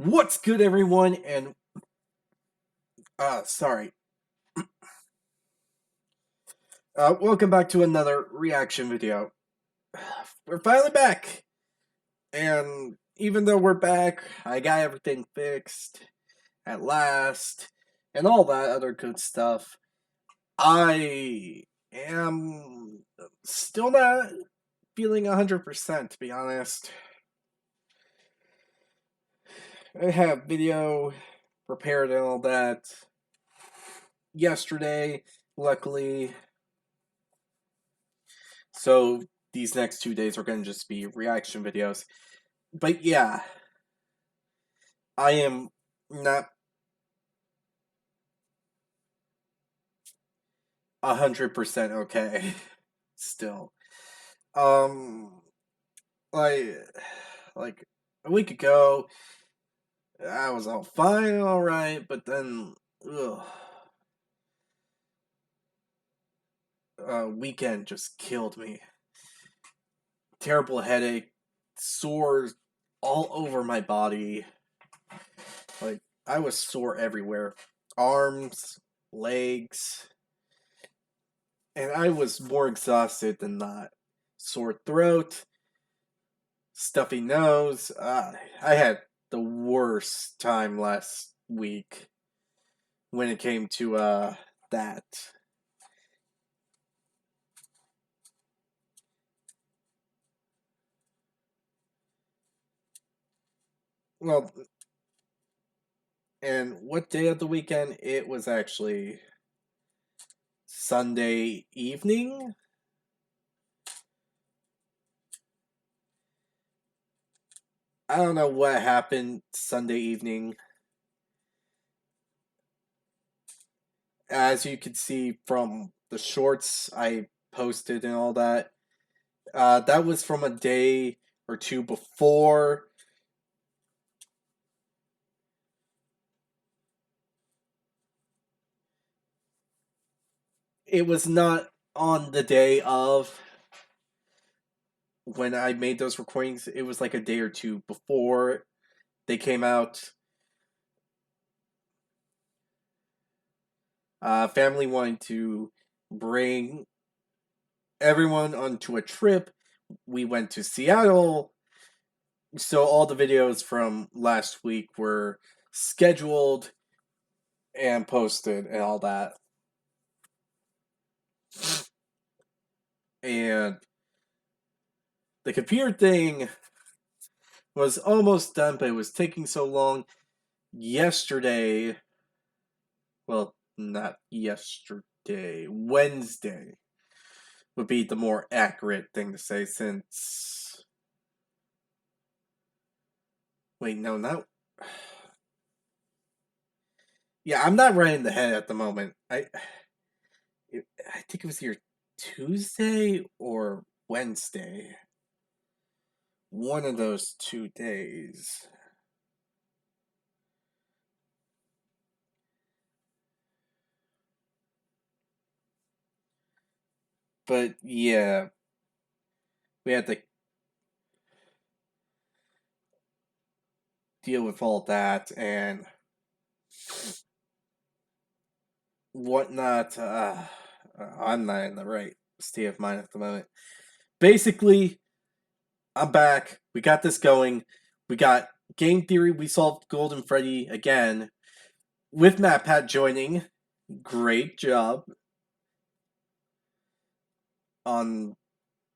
What's good, everyone? And sorry. Welcome back to another reaction video. We're finally back, and even though we're back, I got everything fixed at last, and all that other good stuff. I am still not feeling 100%, to be honest. I have video prepared and all that yesterday, luckily. So these next 2 days are going to just be reaction videos. But yeah, I am not 100% okay still. Um, like, like a week ago, I was all fine, all right, but then, weekend just killed me. Terrible headache, sores all over my body. Like, I was sore everywhere. Arms, legs, and I was more exhausted than not. Sore throat, stuffy nose. I had the worst time last week when it came to that. Well, and what day of the weekend? It was actually Sunday evening. I don't know what happened Sunday evening. As you can see from the shorts I posted and all that, that was from a day or two before. It was not on the day of when I made those recordings. It was like a day or two before they came out. Family wanted to bring everyone onto a trip. We went to Seattle. So all the videos from last week were scheduled and posted and all that. And the computer thing was almost done, but it was taking so long. Yesterday, well, not yesterday, Wednesday would be the more accurate thing to say, since... Wait, no, not... Yeah, I'm not right in the head at the moment. I think it was either Tuesday or Wednesday. One of those 2 days. But yeah, we had to deal with all that and whatnot. I'm not in the right state of mind at the moment. Basically, I'm back. We got this going. We got game theory. We solved Golden Freddy again with Matt Pat joining. Great job on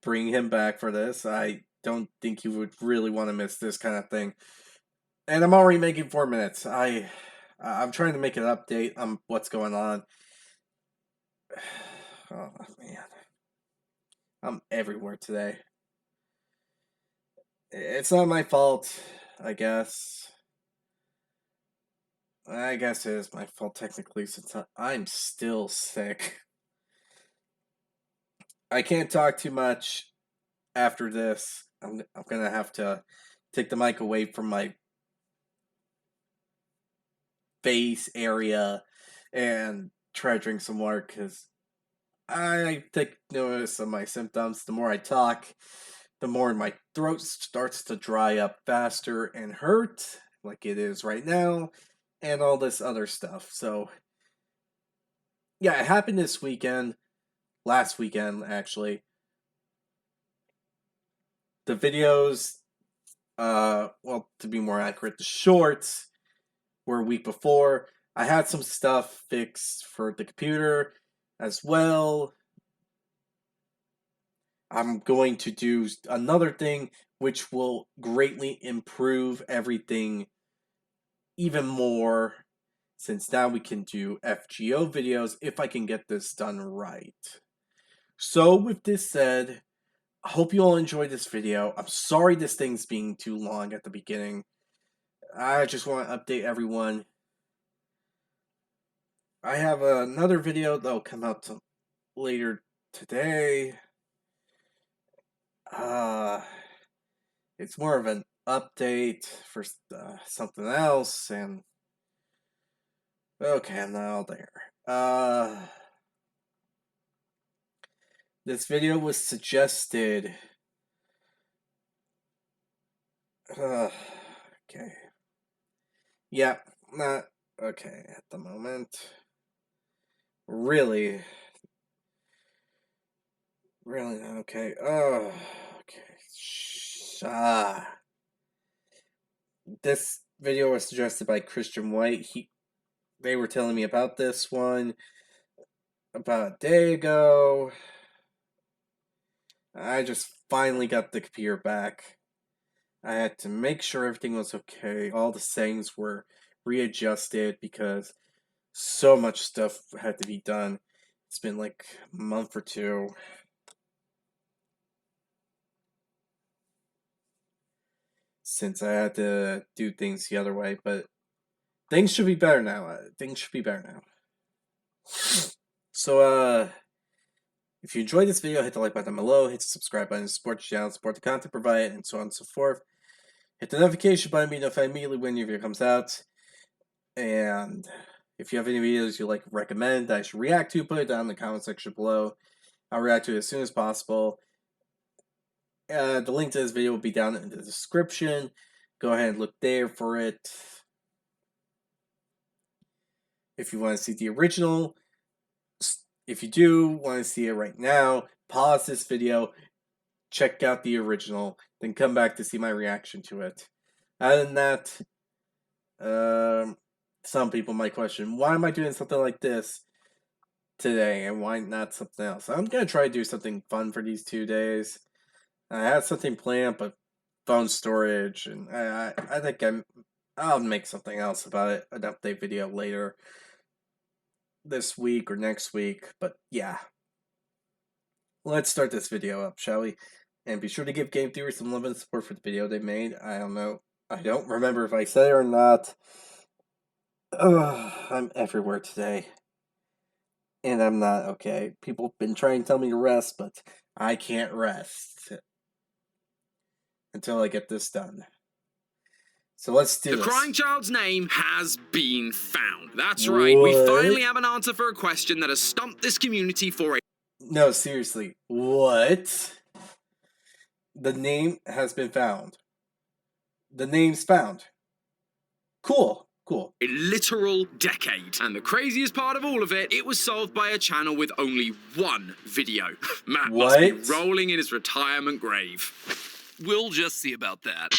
bringing him back for this. I don't think you would really want to miss this kind of thing. And I'm already making 4 minutes. I'm trying to make an update on what's going on. Oh man, I'm everywhere today. It's not my fault, I guess. I guess it is my fault technically, since I'm still sick. I can't talk too much after this. I'm gonna have to take the mic away from my face area and try to drink some water, because I take notice of my symptoms. The more I talk, the more my throat starts to dry up faster and hurt, like it is right now, and all this other stuff. So, yeah, it happened this weekend, last weekend, actually. The videos, well, to be more accurate, the shorts were a week before. I had some stuff fixed for the computer as well. I'm going to do another thing which will greatly improve everything even more, since now we can do FGO videos if I can get this done right. So with this said, I hope you all enjoyed this video. I'm sorry this thing's being too long at the beginning. I just want to update everyone. I have another video that'll come out later today. It's more of an update for something else, and okay, I'm not all there. This video was suggested. Okay. Yeah, not okay at the moment. Really not okay. Oh, okay. This video was suggested by Christian White. They were telling me about this one about a day ago. I just finally got the computer back. I had to make sure everything was okay. All the settings were readjusted because so much stuff had to be done. It's been like a month or two. Since I had to do things the other way, but things should be better now. Things should be better now. So, if you enjoyed this video, hit the like button below, hit the subscribe button to support the channel, support the content provided, and so on and so forth. Hit the notification button to be notified immediately when your video comes out. And if you have any videos you'd like to recommend that I should react to, put it down in the comment section below. I'll react to it as soon as possible. The link to this video will be down in the description. Go ahead and look there for it. If you want to see the original, if you do want to see it right now, pause this video, check out the original, then come back to see my reaction to it. Other than that, some people might question, why am I doing something like this today and why not something else? I'm going to try to do something fun for these 2 days. I had something planned, but phone storage, and I think I'll make something else about it, an update video later this week or next week, but yeah. Let's start this video up, shall we? And be sure to give Game Theory some love and support for the video they made. I don't remember if I said it or not. I'm everywhere today. And I'm not okay. People have been trying to tell me to rest, but I can't rest until I get this done. So let's do this. The crying child's name has been found. That's right, we finally have an answer for a question that has stumped this community for a... No, seriously. What? The name has been found. The name's found. Cool. A literal decade. And the craziest part of all of it, it was solved by a channel with only one video. Matt must be rolling in his retirement grave. We'll just see about that.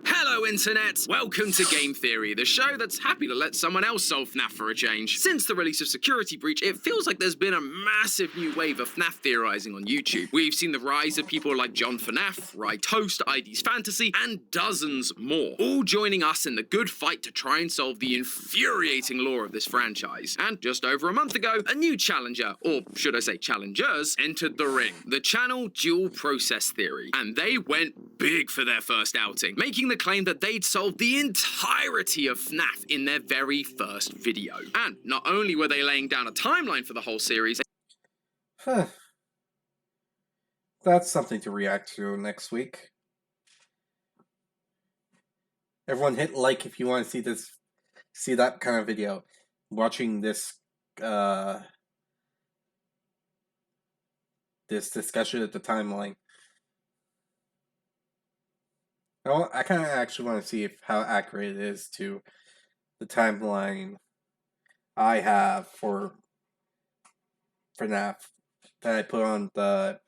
Hello, Internet! Welcome to Game Theory, the show that's happy to let someone else solve FNAF for a change. Since the release of Security Breach, it feels like there's been a massive new wave of FNAF theorizing on YouTube. We've seen the rise of people like John FNAF, Rye Toast, ID's Fantasy, and dozens more, all joining us in the good fight to try and solve the infuriating lore of this franchise. And just over a month ago, a new challenger, or should I say challengers, entered the ring. The channel Dual Process Theory. And they went big for their first outing, making the claim that they'd solved the entirety of FNAF in their very first video. And not only were they laying down a timeline for the whole series... That's something to react to next week. Everyone hit like if you want to see that kind of video. Watching this this discussion at the timeline. I kind of actually want to see if how accurate it is to the timeline I have for FNAF that I put on the.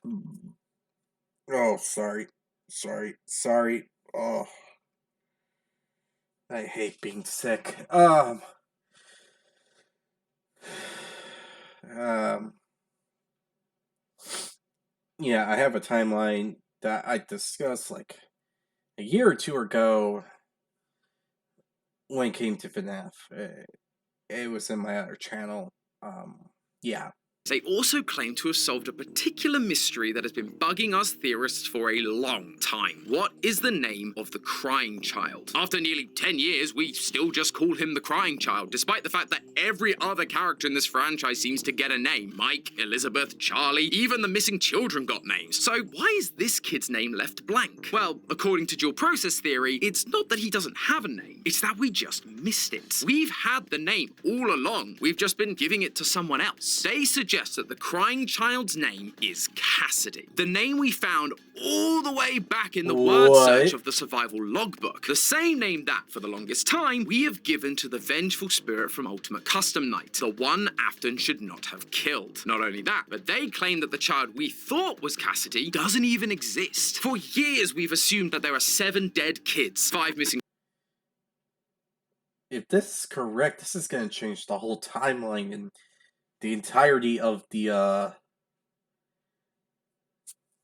Oh, sorry. Oh, I hate being sick. Um, yeah, I have a timeline that I discussed like a year or two ago when it came to FNAF. It was in my other channel. Yeah. They also claim to have solved a particular mystery that has been bugging us theorists for a long time. What is the name of the crying child? After nearly 10 years, we still just call him the crying child, despite the fact that every other character in this franchise seems to get a name. Mike, Elizabeth, Charlie, even the missing children got names. So why is this kid's name left blank? Well, according to dual process theory, it's not that he doesn't have a name, it's that we just missed it. We've had the name all along, we've just been giving it to someone else. They suggest that the crying child's name is Cassidy. The name we found all the way back in the word search of the survival logbook. The same name that, for the longest time, we have given to the vengeful spirit from Ultimate Custom Night, the one Afton should not have killed. Not only that, but they claim that the child we thought was Cassidy doesn't even exist. For years, we've assumed that there are 7 dead kids, 5 missing. If this is correct, this is going to change the whole timeline and the entirety of the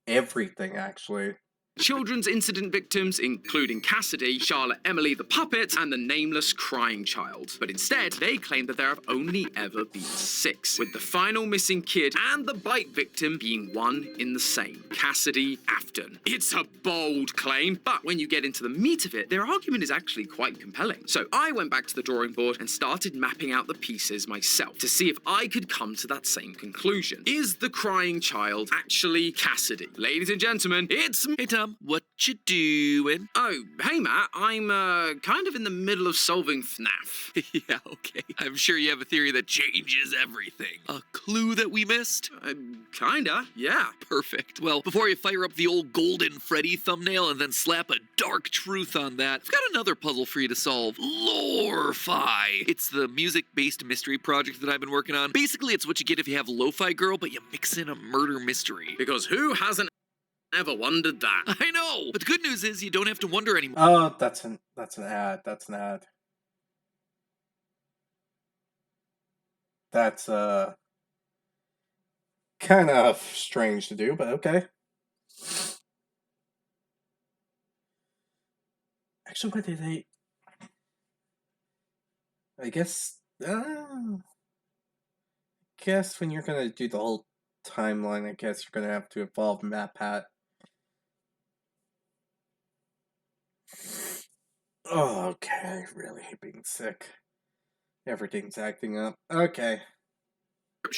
everything, actually. Children's incident victims, including Cassidy, Charlotte Emily the puppet, and the nameless crying child. But instead, they claim that there have only ever been 6, with the final missing kid and the bite victim being one in the same, Cassidy Afton. It's a bold claim, but when you get into the meat of it, their argument is actually quite compelling. So I went back to the drawing board and started mapping out the pieces myself to see if I could come to that same conclusion. Is the crying child actually Cassidy? Ladies and gentlemen, it's... Hey, Tom, what you doing? Oh, hey Matt, I'm kind of in the middle of solving FNAF. Yeah, okay. I'm sure you have a theory that changes everything. A clue that we missed? Kinda, yeah. Perfect. Well, before you fire up the old Golden Freddy thumbnail and then slap a dark truth on that, I've got another puzzle for you to solve. Lore-fi. It's the music-based mystery project that I've been working on. Basically, it's what you get if you have Lo-Fi Girl, but you mix in a murder mystery. Because who hasn't ever wondered that? I know, but the good news is you don't have to wonder anymore. Oh, that's an ad. That's an ad. That's kind of strange to do, but okay. Actually, what did they? I guess when you're gonna do the whole timeline, I guess you're gonna have to involve MatPat. Oh, okay. I really hate being sick. Everything's acting up. Okay.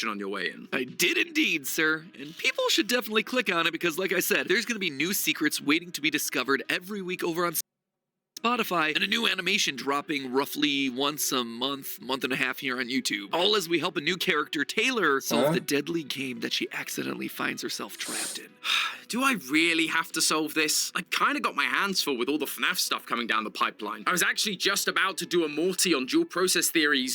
On your way in. I did indeed, sir. And people should definitely click on it because, like I said, there's going to be new secrets waiting to be discovered every week over on Spotify, and a new animation dropping roughly once a month and a half here on YouTube. All as we help a new character, Taylor, solve the deadly game that she accidentally finds herself trapped in. Do I really have to solve this? I kind of got my hands full with all the FNAF stuff coming down the pipeline. I was actually just about to do a Morty on dual process theory.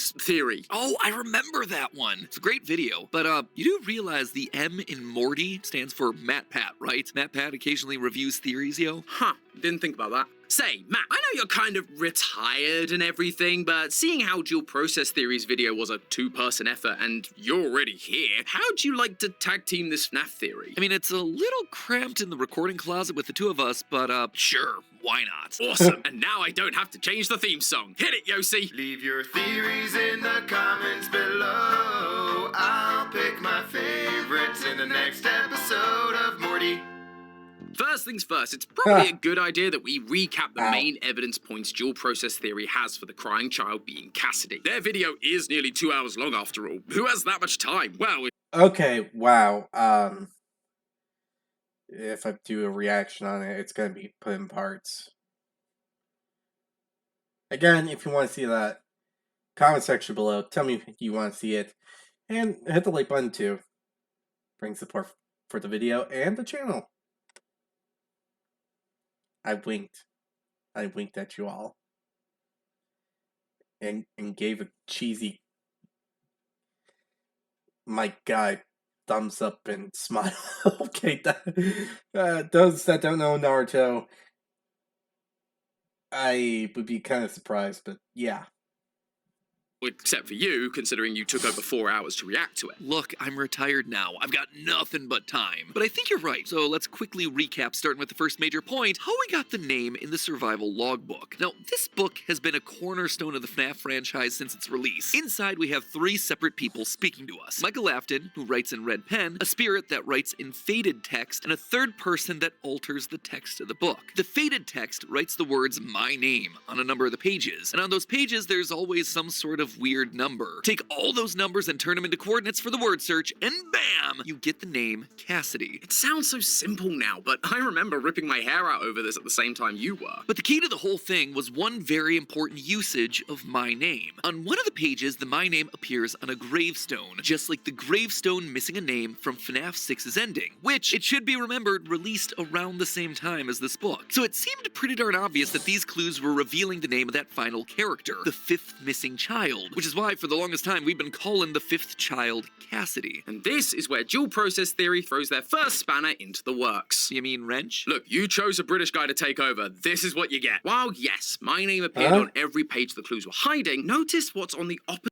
Oh, I remember that one. It's a great video. But you do realize the M in Morty stands for MatPat, right? MatPat occasionally reviews theories, yo. Huh, didn't think about that. Say, Matt, I know you're kind of retired and everything, but seeing how dual process theory's video was a 2-person effort and you're already here, how'd you like to tag team this FNAF theory? I mean, it's a little cramped in the recording closet with the two of us, but sure, why not? Awesome, and now I don't have to change the theme song. Hit it, Yossi! Leave your theories in the comments below. I'll pick my favorites in the next episode of Morty. First things first, it's probably a good idea that we recap the main evidence points dual process theory has for the crying child being Cassidy. Their video is nearly 2 hours long after all. Who has that much time? Well, Okay, wow. If I do a reaction on it, it's gonna be put in parts. Again, if you want to see that, comment section below. Tell me if you want to see it. And hit the like button too. Bring support for the video and the channel. I winked. I winked at you all. And gave a cheesy my guy thumbs up and smile. Okay, those that don't know Naruto, I would be kind of surprised, but yeah. Except for you, considering you took over 4 hours to react to it. Look, I'm retired now. I've got nothing but time. But I think you're right. So let's quickly recap, starting with the first major point, how we got the name in the survival logbook. Now, this book has been a cornerstone of the FNAF franchise since its release. Inside, we have 3 separate people speaking to us. Michael Afton, who writes in red pen, a spirit that writes in faded text, and a third person that alters the text of the book. The faded text writes the words "my name" on a number of the pages, and on those pages there's always some sort of weird number. Take all those numbers and turn them into coordinates for the word search, and bam! You get the name Cassidy. It sounds so simple now, but I remember ripping my hair out over this at the same time you were. But the key to the whole thing was one very important usage of my name. On one of the pages, the my name appears on a gravestone, just like the gravestone missing a name from FNAF 6's ending, which, it should be remembered, released around the same time as this book. So it seemed pretty darn obvious that these clues were revealing the name of that final character, the 5th missing child, which is why for the longest time we've been calling the 5th child Cassidy. And this is where dual process theory throws their first spanner into the works. You mean wrench? Look, you chose a British guy to take over. This is what you get. While yes, my name appeared on every page the clues were hiding, notice what's on the opposite.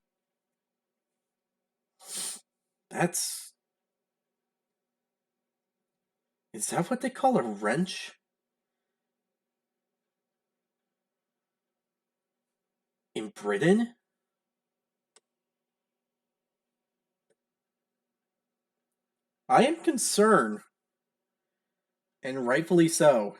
Is that what they call a wrench? In Britain? I am concerned, and rightfully so.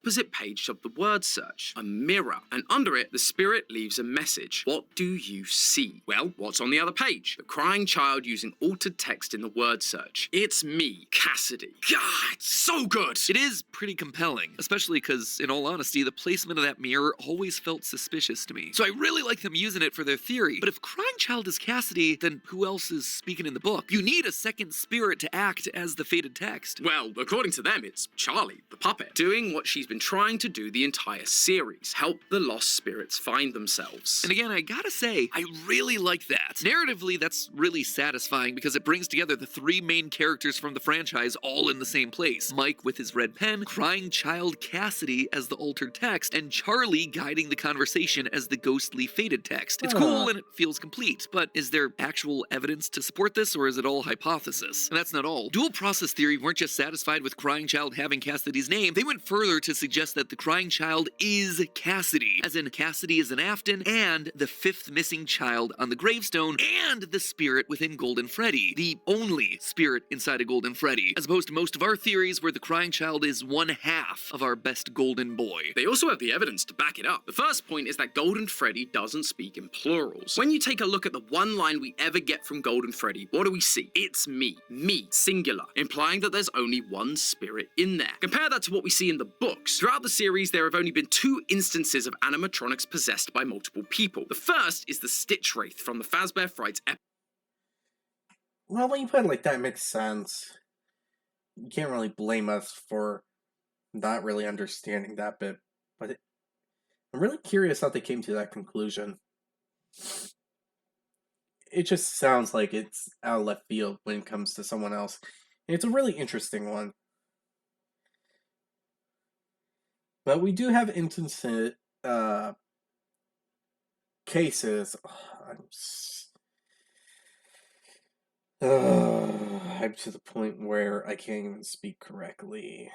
Opposite page of the word search, a mirror, and under it the spirit leaves a message. What do you see? Well, what's on the other page? The crying child using altered text in the word search. It's me, Cassidy. God, it's so good! It is pretty compelling, especially because, in all honesty, the placement of that mirror always felt suspicious to me. So I really like them using it for their theory. But if crying child is Cassidy, then who else is speaking in the book? You need a second spirit to act as the faded text. Well, according to them, it's Charlie, the puppet, doing what she's been trying to do the entire series, help the lost spirits find themselves. And again, I gotta say, I really like that. Narratively, that's really satisfying because it brings together the 3 main characters from the franchise all in the same place. Mike with his red pen, crying child Cassidy as the altered text, and Charlie guiding the conversation as the ghostly faded text. It's cool and it feels complete, but is there actual evidence to support this, or is it all hypothesis? And that's not all. Dual process theory weren't just satisfied with crying child having Cassidy's name, they went further to suggest that the crying child is Cassidy, as in Cassidy is an Afton, and the 5th missing child on the gravestone, and the spirit within Golden Freddy, the only spirit inside a Golden Freddy, as opposed to most of our theories where the crying child is 1/2 of our best golden boy. They also have the evidence to back it up. The first point is that Golden Freddy doesn't speak in plurals. When you take a look at the one line we ever get from Golden Freddy, what do we see? It's me, singular, implying that there's only one spirit in there. Compare that to what we see in the books. Throughout the series, there have only been 2 instances of animatronics possessed by multiple people. The first is the Stitch Wraith from the Fazbear Frights episode. Well, when you put it like that, it makes sense. You can't really blame us for not really understanding that bit, but I'm really curious how they came to that conclusion. It just sounds like it's out of left field when it comes to someone else. And it's a really interesting one. But we do have instances, cases. I'm to the point where I can't even speak correctly.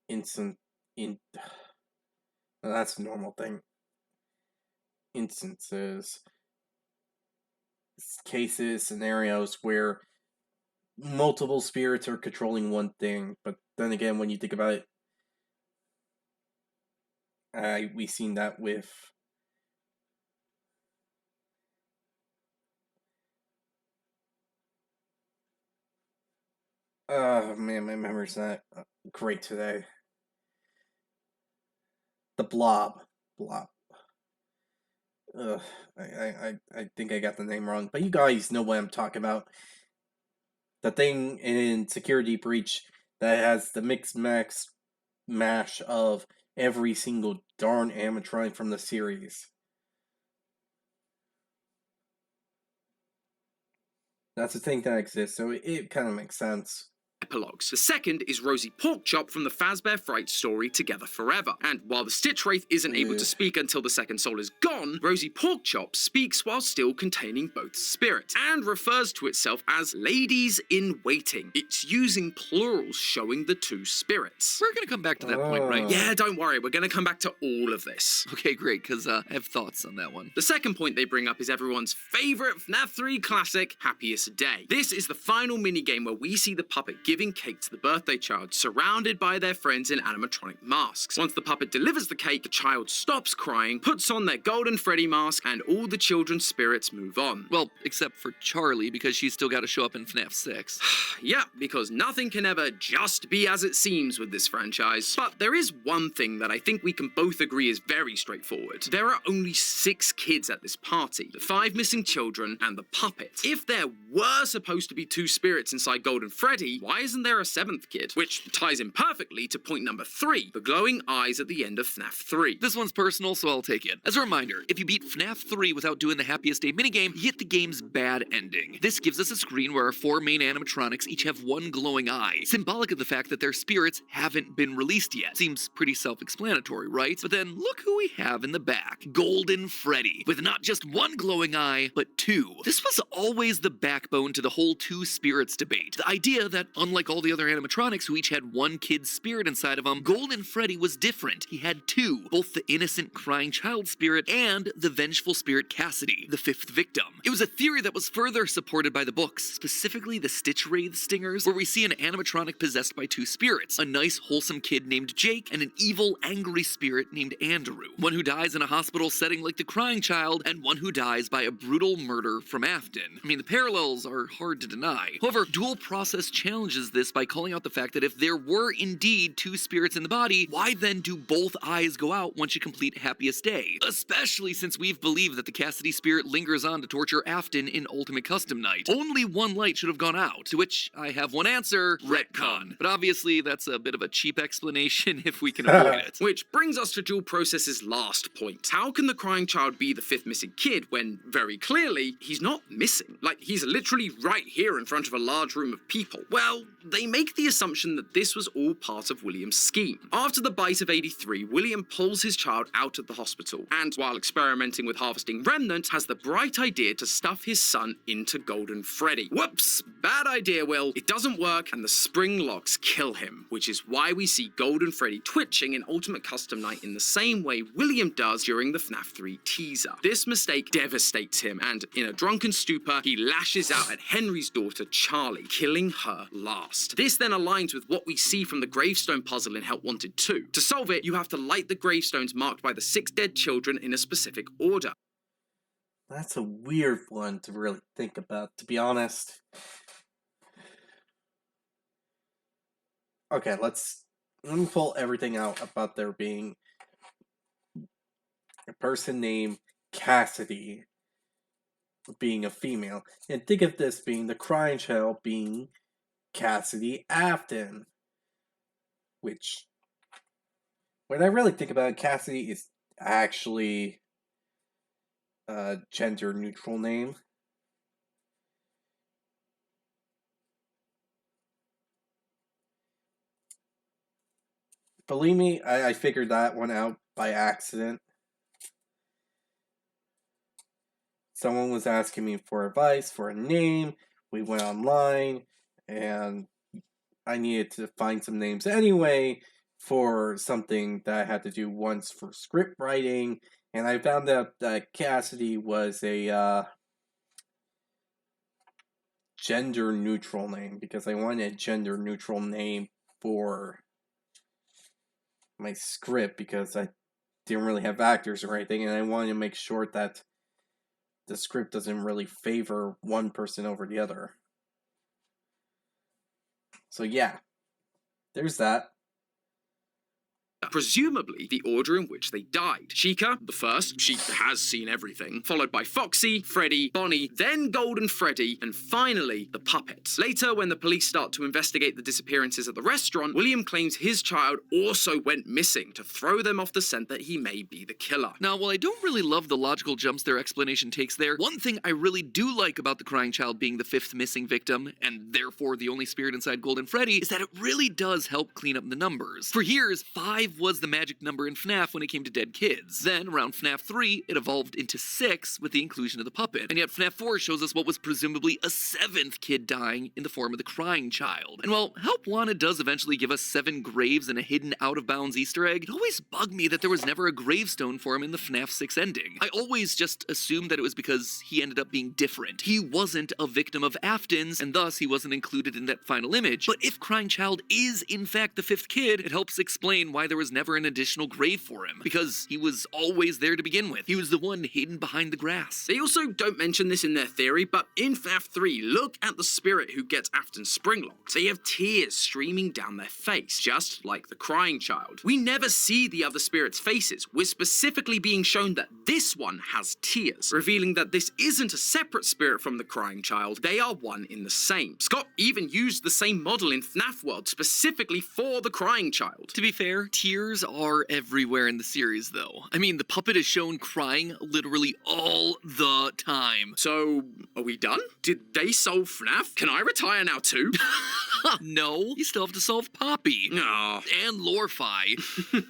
That's a normal thing. Instances, cases, scenarios where multiple spirits are controlling one thing, but then again, when you think about it, we've seen that with man, my memory's not great today. The Blob. I think I got the name wrong, but you guys know what I'm talking about. The thing in Security Breach that has the mixed max mash of every single darn animatronic from the series. That's the thing that exists, so it kind of makes sense. Epilogues. The second is Rosie Porkchop from the Fazbear Fright story Together Forever. And while the Stitch Wraith isn't able to speak until the second soul is gone, Rosie Porkchop speaks while still containing both spirits, and refers to itself as ladies in waiting. It's using plurals showing the two spirits. We're gonna come back to that point, right? Yeah, don't worry, we're gonna come back to all of this. Okay, great, because I have thoughts on that one. The second point they bring up is everyone's favorite FNAF 3 classic, Happiest Day. This is the final minigame where we see the puppet giving cake to the birthday child, surrounded by their friends in animatronic masks. Once the puppet delivers the cake, the child stops crying, puts on their Golden Freddy mask, and all the children's spirits move on. Well, except for Charlie, because she's still got to show up in FNAF 6. Yeah, because nothing can ever just be as it seems with this franchise. But there is one thing that I think we can both agree is very straightforward. There are only 6 kids at this party, the 5 missing children and the puppet. If there were supposed to be 2 spirits inside Golden Freddy, why isn't there a 7th kid? Which ties in perfectly to point number 3, the glowing eyes at the end of FNAF 3. This one's personal, so I'll take it. As a reminder, if you beat FNAF 3 without doing the Happiest Day minigame, you get the game's bad ending. This gives us a screen where our 4 main animatronics each have one glowing eye, symbolic of the fact that their spirits haven't been released yet. Seems pretty self-explanatory, right? But then look who we have in the back. Golden Freddy, with not just one glowing eye, but 2. This was always the backbone to the whole 2 spirits debate. The idea that, unlike all the other animatronics who each had one kid's spirit inside of them, Golden Freddy was different. He had 2, both the innocent crying child spirit and the vengeful spirit Cassidy, the 5th victim. It was a theory that was further supported by the books, specifically the Stitch Wraith stingers, where we see an animatronic possessed by 2 spirits, a nice wholesome kid named Jake and an evil angry spirit named Andrew. One who dies in a hospital setting like the crying child, and one who dies by a brutal murder from Afton. I mean, the parallels are hard to deny. However, Dual Process challenges this by calling out the fact that if there were indeed 2 spirits in the body, why then do both eyes go out once you complete Happiest Day? Especially since we've believed that the Cassidy spirit lingers on to torture Afton in Ultimate Custom Night. Only one light should have gone out, to which I have one answer: retcon. But obviously that's a bit of a cheap explanation if we can avoid it. Which brings us to Dual Process's last point. How can the crying child be the 5th missing kid when, very clearly, he's not missing? Like, he's literally right here in front of a large room of people. Well, they make the assumption that this was all part of William's scheme. After the bite of 83, William pulls his child out of the hospital, and while experimenting with harvesting remnant, has the bright idea to stuff his son into Golden Freddy. Whoops! Bad idea, Will. It doesn't work, and the spring locks kill him, which is why we see Golden Freddy twitching in Ultimate Custom Night in the same way William does during the FNAF 3 teaser. This mistake devastates him, and in a drunken stupor, he lashes out at Henry's daughter, Charlie, killing her last. This then aligns with what we see from the gravestone puzzle in Help Wanted 2. To solve it, you have to light the gravestones marked by the 6 dead children in a specific order. That's a weird one to really think about, to be honest. Okay, let me pull everything out about there being a person named Cassidy being a female. And think of this being the crying child being Cassidy Afton. Which, when I really think about it, Cassidy is actually a gender neutral name. Believe me, I figured that one out by accident. Someone was asking me for advice for a name. We went online, and I needed to find some names anyway for something that I had to do once for script writing, and I found out that Cassidy was a gender neutral name, because I wanted a gender neutral name for my script, because I didn't really have actors or anything, and I wanted to make sure that the script doesn't really favor one person over the other. So yeah, there's that. presumably the order in which they died. Chica, the first, she has seen everything, followed by Foxy, Freddy, Bonnie, then Golden Freddy, and finally the puppets. Later, when the police start to investigate the disappearances at the restaurant, William claims his child also went missing to throw them off the scent that he may be the killer. Now, while I don't really love the logical jumps their explanation takes there, one thing I really do like about the crying child being the fifth missing victim, and therefore the only spirit inside Golden Freddy, is that it really does help clean up the numbers. For years, 5 was the magic number in FNAF when it came to dead kids. Then, around FNAF 3, it evolved into 6 with the inclusion of the puppet. And yet FNAF 4 shows us what was presumably a 7th kid dying in the form of the crying child. And while Help Wanted does eventually give us 7 graves and a hidden out-of-bounds Easter egg, it always bugged me that there was never a gravestone for him in the FNAF 6 ending. I always just assumed that it was because he ended up being different. He wasn't a victim of Afton's, and thus he wasn't included in that final image. But if Crying Child is in fact the 5th kid, it helps explain why there was never an additional grave for him, because he was always there to begin with. He was the one hidden behind the grass. They also don't mention this in their theory, but in FNAF 3, look at the spirit who gets Afton's spring lock. They have tears streaming down their face, just like the crying child. We never see the other spirits' faces. We're specifically being shown that this one has tears, revealing that this isn't a separate spirit from the crying child. They are one in the same. Scott even used the same model in FNAF World specifically for the crying child. To be fair, tears are everywhere in the series though. I mean, the puppet is shown crying literally all the time. So, are we done? Did they solve FNAF? Can I retire now too? No, you still have to solve Poppy. Aw. And Lorfi.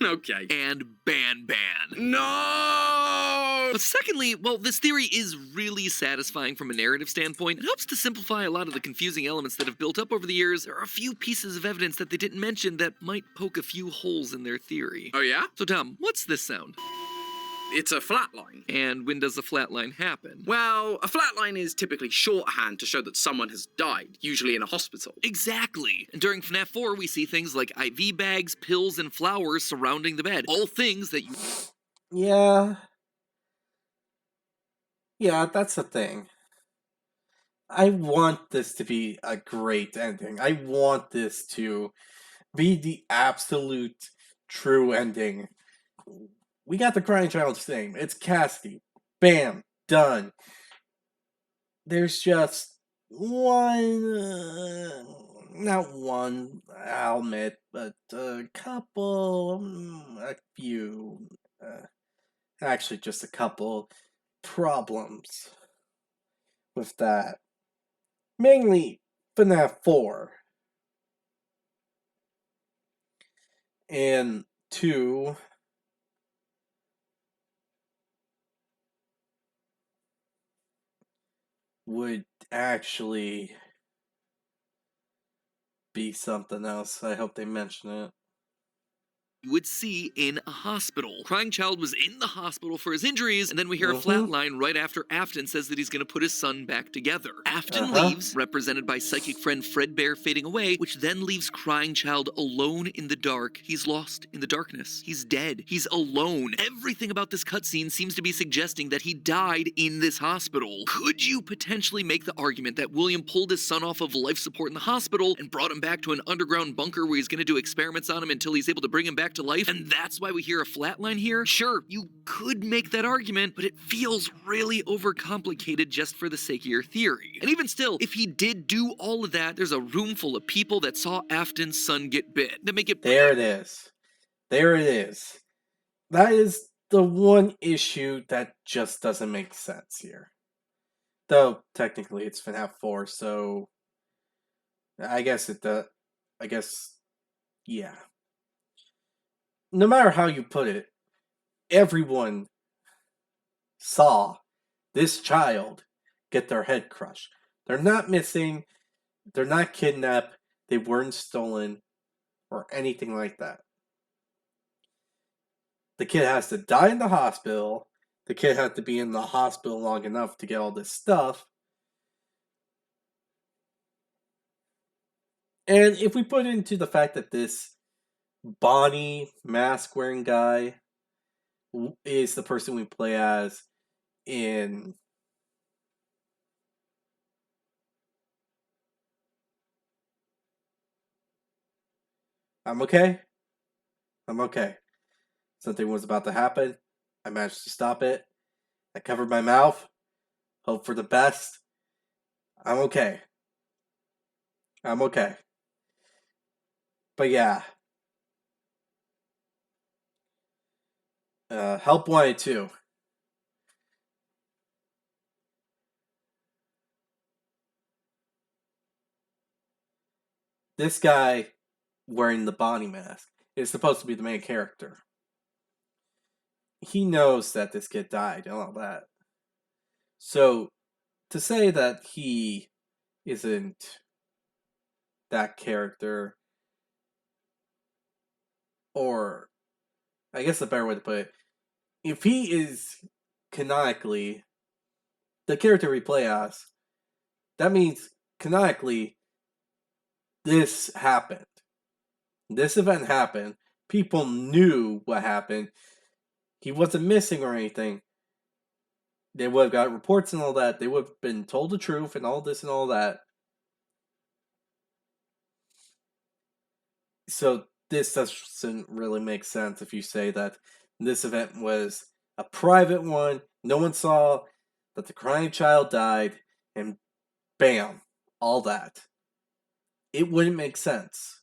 Okay. And Ban Ban. No! But secondly, while this theory is really satisfying from a narrative standpoint, it helps to simplify a lot of the confusing elements that have built up over the years. There are a few pieces of evidence that they didn't mention that might poke a few holes in their theory. Oh yeah? So Tom, what's this sound? It's a flatline. And when does a flatline happen? Well, a flatline is typically shorthand to show that someone has died, usually in a hospital. Exactly. And during FNAF 4, we see things like IV bags, pills, and flowers surrounding the bed. All things that you... Yeah. Yeah, that's the thing. I want this to be a great ending. I want this to be the absolute true ending. We got the crying child's name. It's Cassidy. Bam. Done. There's just one... not one, I'll admit, but a couple... a few... actually, just a couple problems with that. Mainly FNAF 4. And 2... would actually be something else. I hope they mention it. would see in a hospital. Crying Child was in the hospital for his injuries, and then we hear a flatline right after Afton says that he's going to put his son back together. Afton leaves, represented by psychic friend Fredbear fading away, which then leaves Crying Child alone in the dark. He's lost in the darkness. He's dead. He's alone. Everything about this cutscene seems to be suggesting that he died in this hospital. Could you potentially make the argument that William pulled his son off of life support in the hospital and brought him back to an underground bunker where he's going to do experiments on him until he's able to bring him back to life, and that's why we hear a flatline here? Sure, you could make that argument, but it feels really overcomplicated just for the sake of your theory. And even still, if he did do all of that, there's a room full of people that saw Afton's son get bit. To make it... There it is. There it is. That is the one issue that just doesn't make sense here. Though, technically, it's FNAF 4, so... I guess it does. I guess... yeah. No matter how you put it, everyone saw this child get their head crushed. They're not missing, they're not kidnapped, they weren't stolen, or anything like that. The kid has to die in the hospital, the kid had to be in the hospital long enough to get all this stuff. And if we put into the fact that this Bonnie mask wearing guy is the person we play as in I'm okay. Something was about to happen. I managed to stop it. I covered my mouth. Hope for the best. I'm okay. I'm okay. But yeah. Help wanted too. This guy wearing the body mask is supposed to be the main character. He knows that this kid died and all that. So, to say that he isn't that character, or I guess the better way to put it, if he is canonically the character we play as, that means canonically this happened. This event happened. People knew what happened. He wasn't missing or anything. They would have got reports and all that. They would have been told the truth and all this and all that. So this doesn't really make sense if you say that this event was a private one. No one saw that the crying child died, and bam, all that. It wouldn't make sense.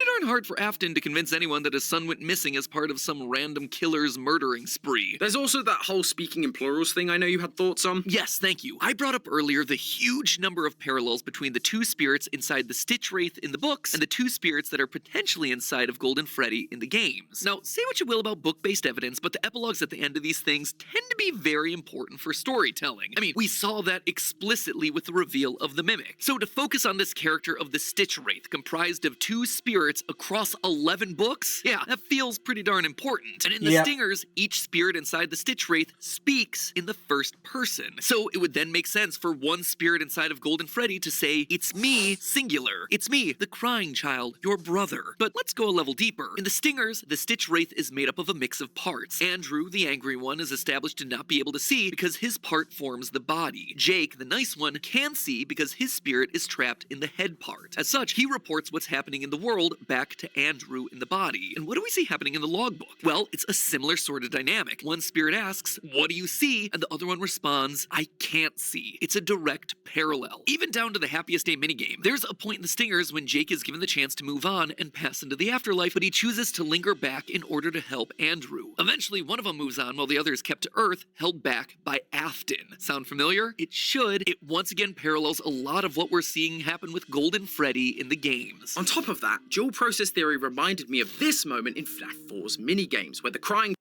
It aren't hard for Afton to convince anyone that his son went missing as part of some random killer's murdering spree. There's also that whole speaking in plurals thing I know you had thoughts on. Yes, thank you. I brought up earlier the huge number of parallels between the two spirits inside the Stitch Wraith in the books and the two spirits that are potentially inside of Golden Freddy in the games. Now, say what you will about book-based evidence, but the epilogues at the end of these things tend to be very important for storytelling. I mean, we saw that explicitly with the reveal of the Mimic. So to focus on this character of the Stitch Wraith, comprised of two spirits across 11 books? Yeah, that feels pretty darn important. And in the Stingers, each spirit inside the Stitch Wraith speaks in the first person. So it would then make sense for one spirit inside of Golden Freddy to say, "It's me, singular. It's me, the crying child, your brother." But let's go a level deeper. In the Stingers, the Stitch Wraith is made up of a mix of parts. Andrew, the angry one, is established to not be able to see because his part forms the body. Jake, the nice one, can see because his spirit is trapped in the head part. As such, he reports what's happening in the world back to Andrew in the body. And what do we see happening in the logbook? Well, it's a similar sort of dynamic. One spirit asks, "What do you see?" And the other one responds, "I can't see." It's a direct parallel. Even down to the Happiest Day minigame. There's a point in the Stingers when Jake is given the chance to move on and pass into the afterlife, but he chooses to linger back in order to help Andrew. Eventually, one of them moves on while the other is kept to Earth, held back by Afton. Sound familiar? It should. It once again parallels a lot of what we're seeing happen with Golden Freddy in the games. On top of that, dual process theory reminded me of this moment in FNAF 4's minigames, where the crying...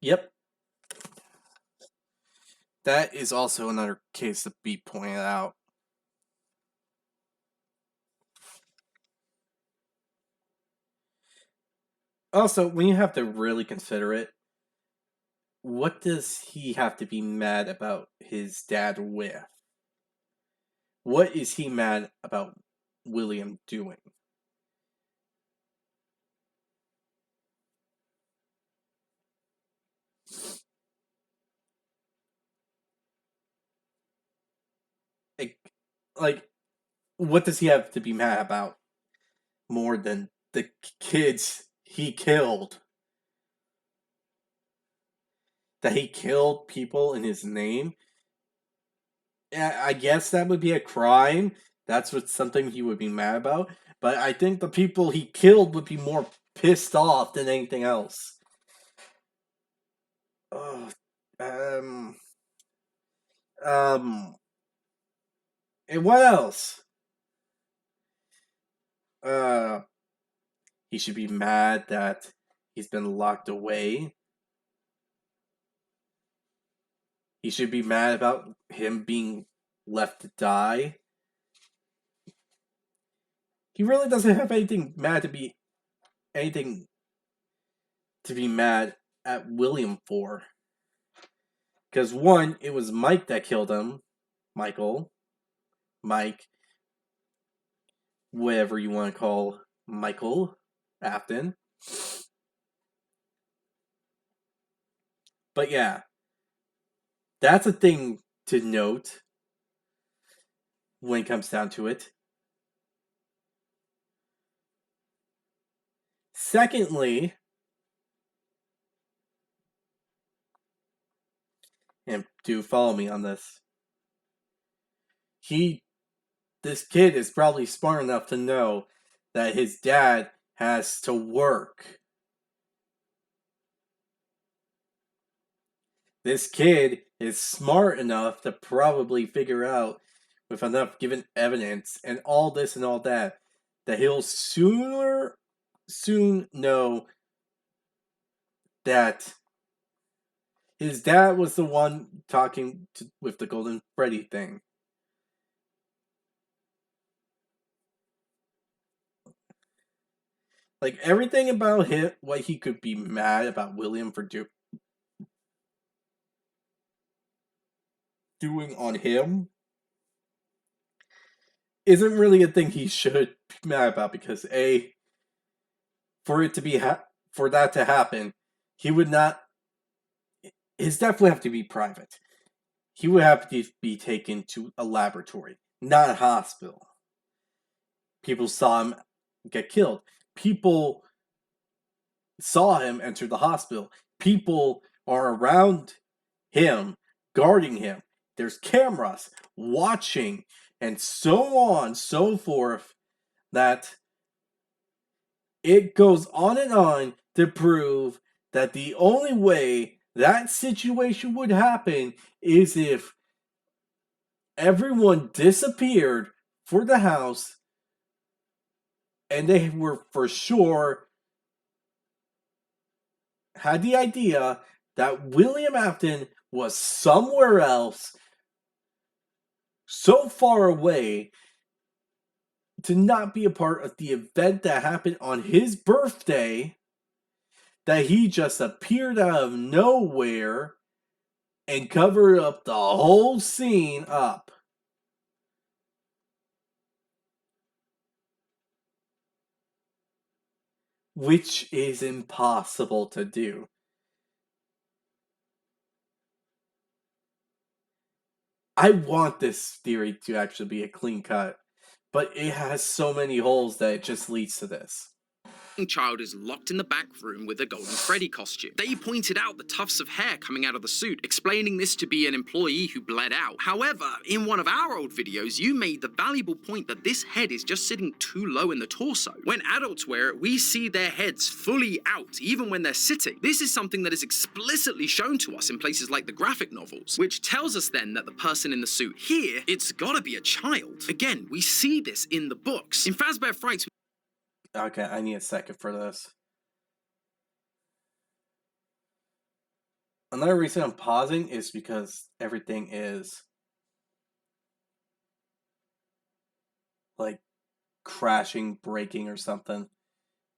Yep. That is also another case to be pointed out. Also, when you have to really consider it, what does he have to be mad about his dad with? What is he mad about William doing? Like, what does he have to be mad about more than the kids he killed? That he killed people in his name? Yeah, I guess that would be a crime. That's what something he would be mad about. But I think the people he killed would be more pissed off than anything else. And what else? He should be mad that he's been locked away. He should be mad about him being left to die. He really doesn't have anything to be mad at William for. Because one, it was Mike that killed him. Mike, whatever you want to call Michael Afton. But yeah, that's a thing to note when it comes down to it. Secondly, and do follow me on this. This kid is probably smart enough to know that his dad has to work. This kid is smart enough to probably figure out, with enough given evidence and all this and all that he'll soon know that his dad was the one talking with the Golden Freddy thing. Like, everything about him, what he could be mad about William for doing on him, isn't really a thing he should be mad about, because for that to happen, he would not. His death would have to be private. He would have to be taken to a laboratory, not a hospital. People saw him get killed. People saw him enter the hospital. People are around him, guarding him. There's cameras watching, and so on, so forth, that it goes on and on to prove that the only way that situation would happen is if everyone disappeared for the house and they were for sure had the idea that William Afton was somewhere else, so far away, to not be a part of the event that happened on his birthday, that he just appeared out of nowhere and covered up the whole scene up. Which is impossible to do. I want this theory to actually be a clean cut, but it has so many holes that it just leads to this. Child is locked in the back room with a Golden Freddy costume. They pointed out the tufts of hair coming out of the suit, explaining this to be an employee who bled out. However, in one of our old videos, you made the valuable point that this head is just sitting too low in the torso. When adults wear it, we see their heads fully out, even when they're sitting. This is something that is explicitly shown to us in places like the graphic novels, which tells us then that the person in the suit here, it's gotta be a child. Again, we see this in the books. In Fazbear Frights, Okay, I need a second for this. Another reason I'm pausing is because everything is like crashing, breaking, or something.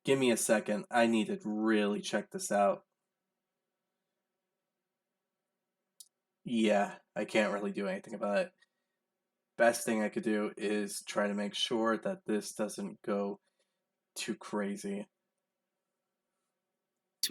Give me a second. I need to really check this out. Yeah, I can't really do anything about it. Best thing I could do is try to make sure that this doesn't go too crazy.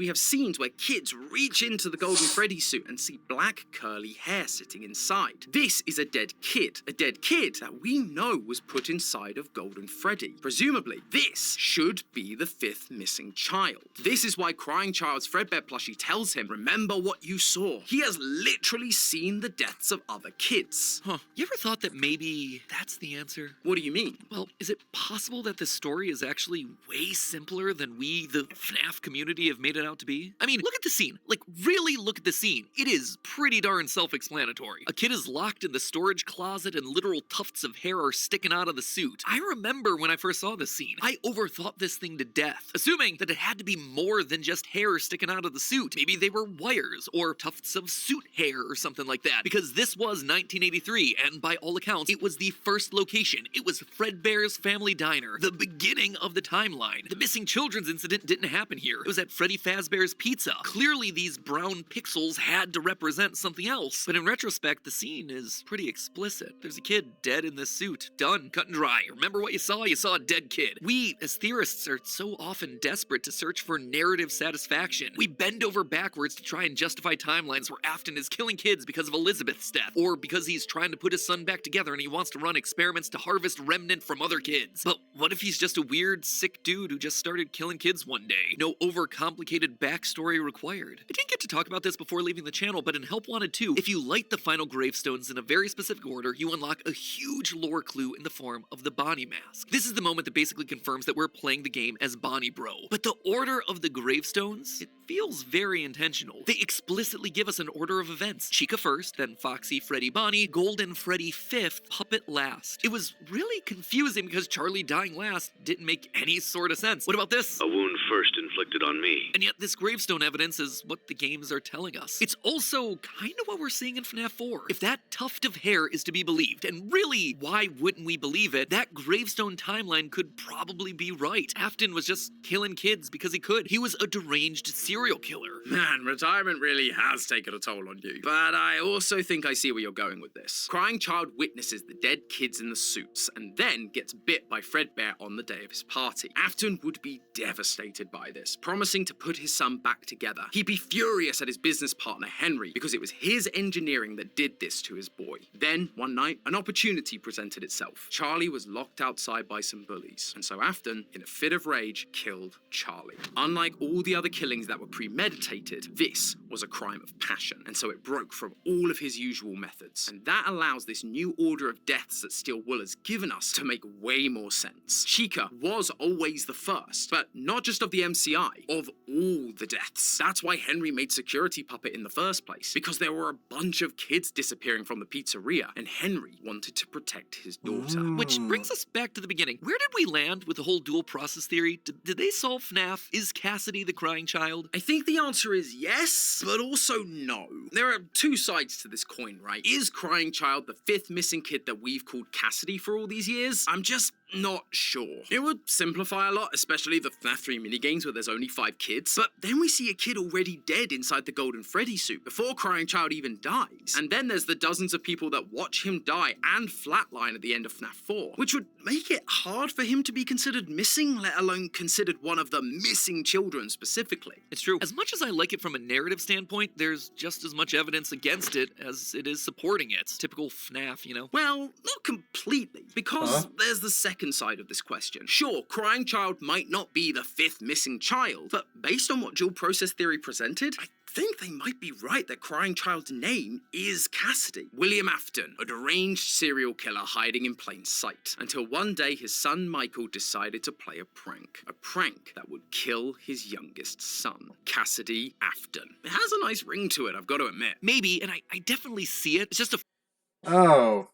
we have scenes where kids reach into the Golden Freddy suit and see black curly hair sitting inside. This is a dead kid that we know was put inside of Golden Freddy. Presumably, this should be the fifth missing child. This is why Crying Child's Fredbear plushie tells him, remember what you saw. He has literally seen the deaths of other kids. Huh. You ever thought that maybe that's the answer? What do you mean? Well, is it possible that this story is actually way simpler than we, the FNAF community, have made it out to be? I mean, look at the scene. Like, really look at the scene. It is pretty darn self-explanatory. A kid is locked in the storage closet and literal tufts of hair are sticking out of the suit. I remember when I first saw this scene, I overthought this thing to death, assuming that it had to be more than just hair sticking out of the suit. Maybe they were wires or tufts of suit hair or something like that, because this was 1983, and by all accounts, it was the first location. It was Fredbear's Family Diner, the beginning of the timeline. The missing children's incident didn't happen here. It was at Freddy Fazbear's Pizza. Clearly, these brown pixels had to represent something else, but in retrospect, the scene is pretty explicit. There's a kid dead in this suit. Done. Cut and dry. Remember what you saw? You saw a dead kid. We, as theorists, are so often desperate to search for narrative satisfaction. We bend over backwards to try and justify timelines where Afton is killing kids because of Elizabeth's death, or because he's trying to put his son back together and he wants to run experiments to harvest remnant from other kids. But what if he's just a weird, sick dude who just started killing kids one day? No overcomplicated complicated backstory required. I didn't get to talk about this before leaving the channel, but in Help Wanted 2, if you light the final gravestones in a very specific order, you unlock a huge lore clue in the form of the Bonnie mask. This is the moment that basically confirms that we're playing the game as Bonnie Bro. But the order of the gravestones, it feels very intentional. They explicitly give us an order of events. Chica first, then Foxy, Freddy, Bonnie, Golden Freddy fifth, Puppet last. It was really confusing because Charlie dying last didn't make any sort of sense. What about this? A wound first inflicted on me. And yet this gravestone evidence is what the games are telling us. It's also kind of what we're seeing in FNAF 4. If that tuft of hair is to be believed, and really, why wouldn't we believe it, that gravestone timeline could probably be right. Afton was just killing kids because he could. He was a deranged serial killer. Man, retirement really has taken a toll on you. But I also think I see where you're going with this. Crying Child witnesses the dead kids in the suits, and then gets bit by Fredbear on the day of his party. Afton would be devastated by this, promising to put his son back together. He'd be furious at his business partner Henry, because it was his engineering that did this to his boy. Then, one night, an opportunity presented itself. Charlie was locked outside by some bullies, and so Afton, in a fit of rage, killed Charlie. Unlike all the other killings that were premeditated, this was a crime of passion, and so it broke from all of his usual methods. And that allows this new order of deaths that Steel Wool has given us to make way more sense. Chica was always the first, but not just of the MCI, of all the deaths. That's why Henry made Security Puppet in the first place, because there were a bunch of kids disappearing from the pizzeria, and Henry wanted to protect his daughter. Which brings us back to the beginning. Where did we land with the whole dual process theory? Did they solve FNAF? Is Cassidy the crying child? I think the answer is yes, but also no. There are two sides to this coin, right? Is Crying Child the fifth missing kid that we've called Cassidy for all these years? I'm just not sure. It would simplify a lot, especially the FNAF 3 minigames where there's only 5 kids, but then we see a kid already dead inside the Golden Freddy suit before Crying Child even dies. And then there's the dozens of people that watch him die and flatline at the end of FNAF 4, which would make it hard for him to be considered missing, let alone considered one of the missing children specifically. It's true. As much as I like it from a narrative standpoint, there's just as much evidence against it as it is supporting it. Typical FNAF, you know? Well, not completely, because there's the second side of this question. Sure, Crying Child might not be the 5th missing child, but based on what dual process theory presented, I think they might be right that Crying Child's name is Cassidy. William Afton, a deranged serial killer hiding in plain sight, until one day his son Michael decided to play a prank that would kill his youngest son, Cassidy Afton. It has a nice ring to it, I've got to admit. Maybe, and I definitely see it. It's just a Oh.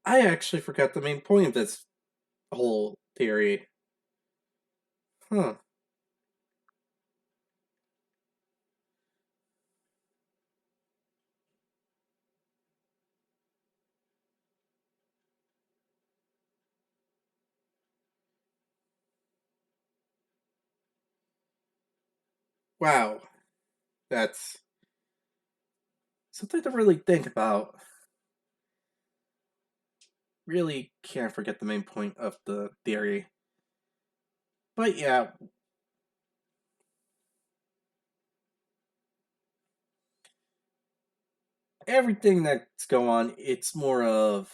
I actually forgot the main point of this whole theory. Huh. Wow. That's something to really think about. Really can't forget the main point of the theory. But yeah. Everything that's going on, it's more of...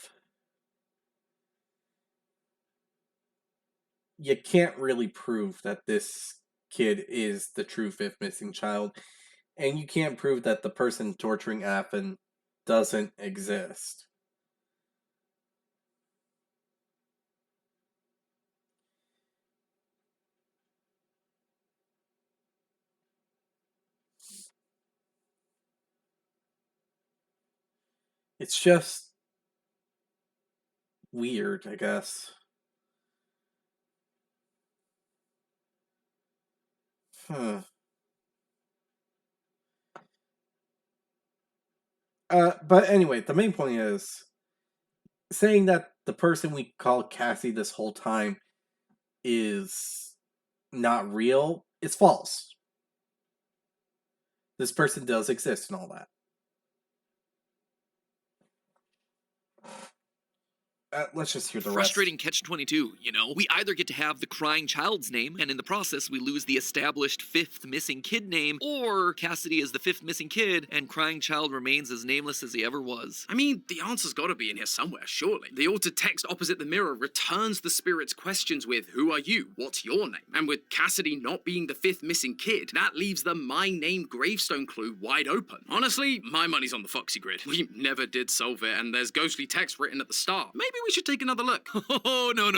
You can't really prove that this kid is the true 5th missing child. And you can't prove that the person torturing Afton doesn't exist. It's just weird, I guess. But anyway, the main point is saying that the person we call Cassie this whole time is not real is false. This person does exist and all that. let's just hear the Frustrating catch-22, you know? We either get to have the crying child's name, and in the process we lose the established fifth missing kid name, or Cassidy is the fifth missing kid, and crying child remains as nameless as he ever was. I mean, the answer's gotta be in here somewhere, surely. The altered text opposite the mirror returns the spirit's questions with, who are you? What's your name? And with Cassidy not being the fifth missing kid, that leaves the my name gravestone clue wide open. Honestly, my money's on the Foxy Grid. We never did solve it, and there's ghostly text written at the start. Maybe we should take another look. Oh, no.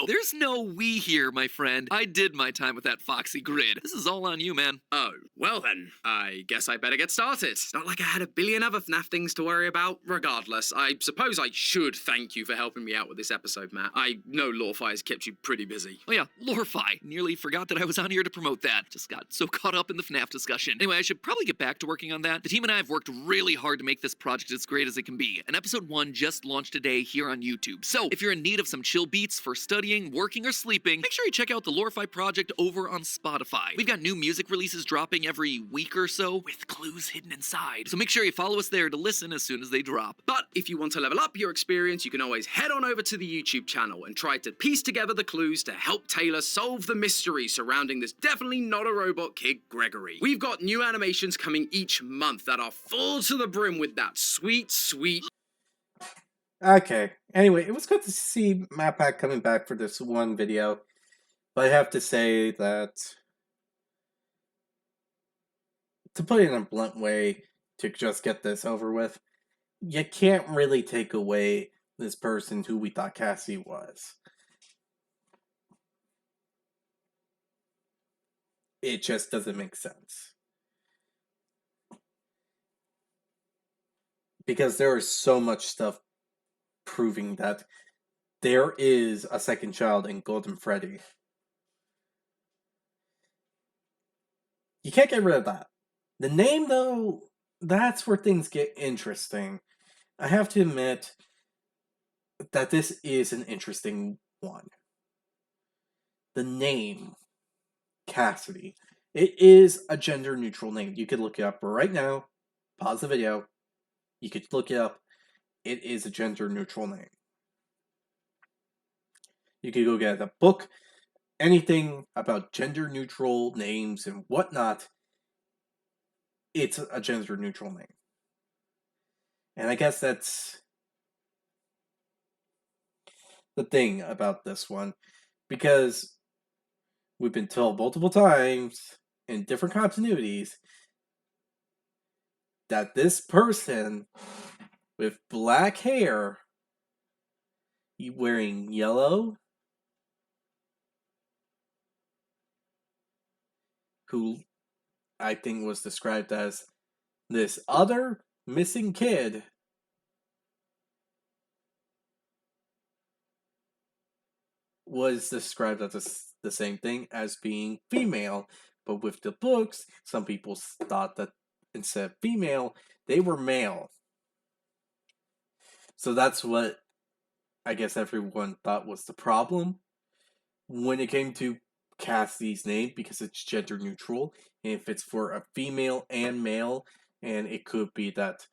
There's no we here, my friend. I did my time with that Foxy Grid. This is all on you, man. Oh, well then, I guess I better get started. It's not like I had a billion other FNAF things to worry about. Regardless, I suppose I should thank you for helping me out with this episode, Matt. I know Lawfi has kept you pretty busy. Oh yeah, Lorfi. Nearly forgot that I was on here to promote that. Just got so caught up in the FNAF discussion. Anyway, I should probably get back to working on that. The team and I have worked really hard to make this project as great as it can be, and episode 1 just launched today here on YouTube. So, if you're in need of some chill beats for studying, working, or sleeping, make sure you check out the Lorfi project over on Spotify. We've got new music releases dropping every week or so, with clues hidden inside. So make sure you follow us there to listen as soon as they drop. But if you want to level up your experience, you can always head on over to the YouTube channel and try to piece together the clues to help Taylor solve the mystery surrounding this definitely not a robot kid, Gregory. We've got new animations coming each month that are full to the brim with that sweet. Okay. Anyway, it was good to see MatPack coming back for this one video. But I have to say that, to put it in a blunt way, to just get this over with, you can't really take away this person who we thought Cassie was. It just doesn't make sense. Because there is so much stuff proving that there is a second child in Golden Freddy. You can't get rid of that. The name, though, that's where things get interesting. I have to admit that this is an interesting one. The name, Cassidy. It is a gender-neutral name. You could look it up right now. Pause the video. You could look it up. It is a gender-neutral name. You could go get a book. Anything about gender-neutral names and whatnot, it's a gender-neutral name. And I guess that's the thing about this one, because we've been told multiple times in different continuities that this person with black hair, wearing yellow, who I think was described as this other missing kid, was described as the same thing as being female. But with the books, some people thought that instead of female, they were male. So that's what I guess everyone thought was the problem when it came to Cassie's name, because it's gender neutral. And if it's for a female and male, and it could be that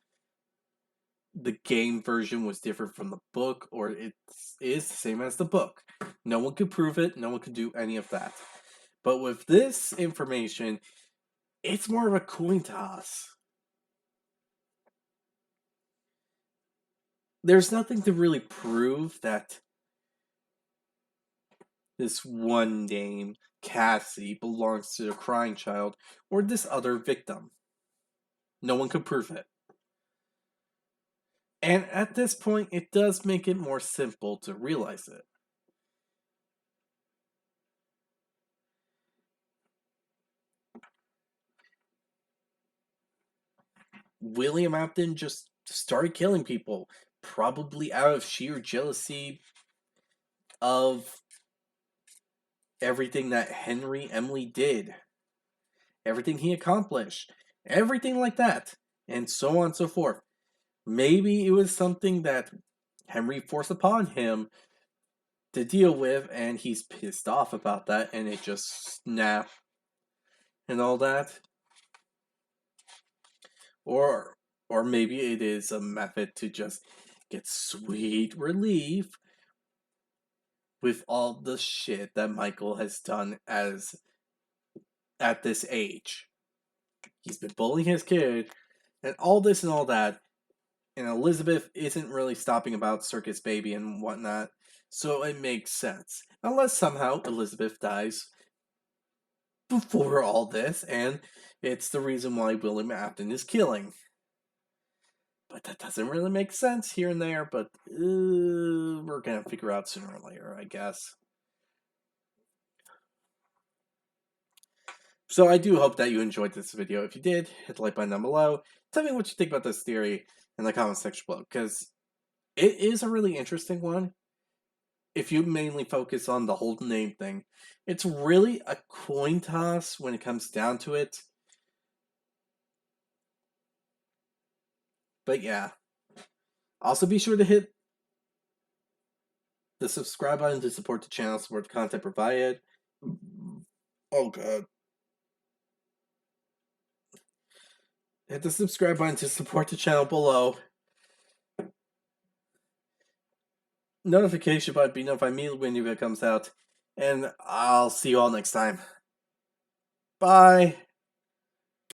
the game version was different from the book, or it is the same as the book. No one could prove it. No one could do any of that. But with this information, it's more of a coin toss. There's nothing to really prove that this one name, Cassie, belongs to the crying child or this other victim. No one could prove it. And at this point, it does make it more simple to realize it. William Afton just started killing people, probably out of sheer jealousy of everything that Emily did, everything he accomplished, everything like that, and so on and so forth. Maybe it was something that Henry forced upon him to deal with, and he's pissed off about that, and it just snapped and all that. Or maybe it is a method to just get sweet relief with all the shit that Michael has done at this age. He's been bullying his kid, and all this and all that. And Elizabeth isn't really stopping about Circus Baby and whatnot, so it makes sense. Unless somehow Elizabeth dies before all this, and it's the reason why William Afton is killing. But that doesn't really make sense here and there, but we're gonna figure out sooner or later, I guess. So I do hope that you enjoyed this video. If you did, hit the like button down below. Tell me what you think about this theory in the comment section below, because it is a really interesting one. If you mainly focus on the whole name thing, it's really a coin toss when it comes down to it. But yeah. Also be sure to hit the subscribe button to support the channel, support the content provided. Oh god. Hit the subscribe button to support the channel below. Notification button, be notified immediately when new video comes out. And I'll see you all next time. Bye.